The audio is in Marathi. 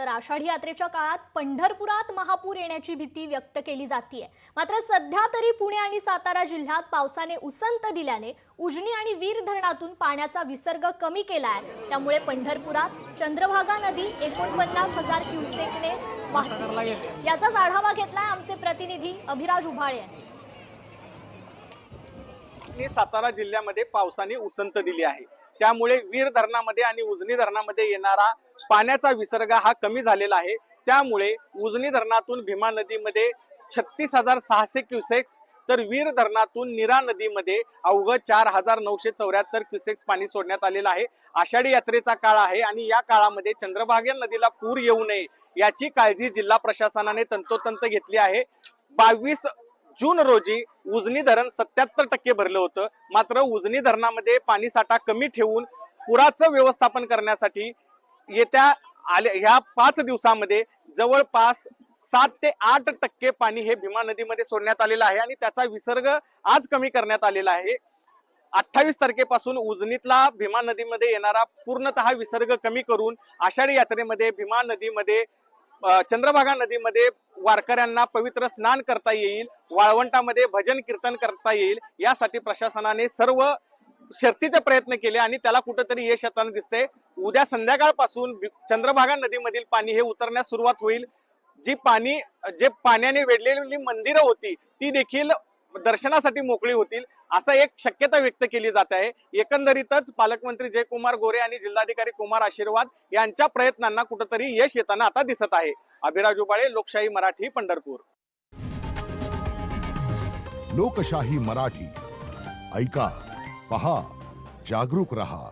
तर आषाढी यात्रेच्या काळात पंढरपुरात महापूर येण्याची भीती व्यक्त केली जातीये। मात्र सध्या तरी पुणे आणि सातारा जिल्ह्यात पावसाने उसंत दिल्याने उजनी आणि वीर धरणातून पाण्याचा विसर्ग कमी केला आहे। त्यामुळे पंढरपुरात चंद्रभागा नदी 49,000 क्युसेकने वाहते। याचाच आढावा घेतलाय आमचे प्रतिनिधी अभिराज उभाळे यांनी। सातारा जिल्ह्यामध्ये पावसाने उसंत दिली आहे, त्यामुळे वीर धरणामध्ये आणि उजनी धरणामध्ये येणारा पाण्याचा विसर्ग हा कमी झालेला आहे। त्यामुळे उजनी धरणातून भीमा नदीमध्ये 36,600 क्युसेक्स तर वीर धरणातून नीरा नदीमध्ये अवघं 4,974 क्युसेक्स पाणी सोडण्यात आलेलं आहे। आषाढी यात्रेचा काळ आहे आणि या काळामध्ये चंद्रभागा नदीला पूर येऊ नये याची काळजी जिल्हा प्रशासनाने तंतोतंत घेतली आहे। 22 जून रोजी उजनी धरण 77% भरलं होतं। मात्र उजनी धरणामध्ये पाणी साठा कमी ठेवून पुराचं व्यवस्थापन करण्यासाठी येत्या ह्या 5 दिवसामध्ये जवळपास 7 ते 8% पाणी हे भीमा नदीमध्ये सोडण्यात आलेलं आहे आणि त्याचा विसर्ग आज कमी करण्यात आलेला आहे। 28 तारखेपासून उजनीतला भीमा नदीमध्ये येणारा पूर्णतः विसर्ग कमी करून आषाढी यात्रेमध्ये भीमा नदीमध्ये चंद्रभागा नदीमध्ये वारकऱ्यांना पवित्र स्नान करता येईल, वाळवंटामध्ये भजन कीर्तन करता येईल यासाठी प्रशासनाने सर्व शर्तीचे प्रयत्न केले आणि त्याला कुठेतरी यश येताना दिसते। उद्या संध्याकाळपासून चंद्रभागा नदीमधील पाणी हे उतरण्यास सुरुवात होईल। जे पाण्याने वेढलेली मंदिरं होती ती देखील दर्शनासाठी मोकळी होतील असं एक शक्यता व्यक्त केली जात आहे। एकंदरीतच पालकमंत्री जयकुमार गोरे आणि जिल्हाधिकारी कुमार आशीर्वाद यांच्या प्रयत्नांना कुठेतरी यश येताना आता दिसत आहे। अभिराज उबाळे, लोकशाही मराठी, पंढरपूर। लोकशाही मराठी ऐका, पहा, जागरूक रहा।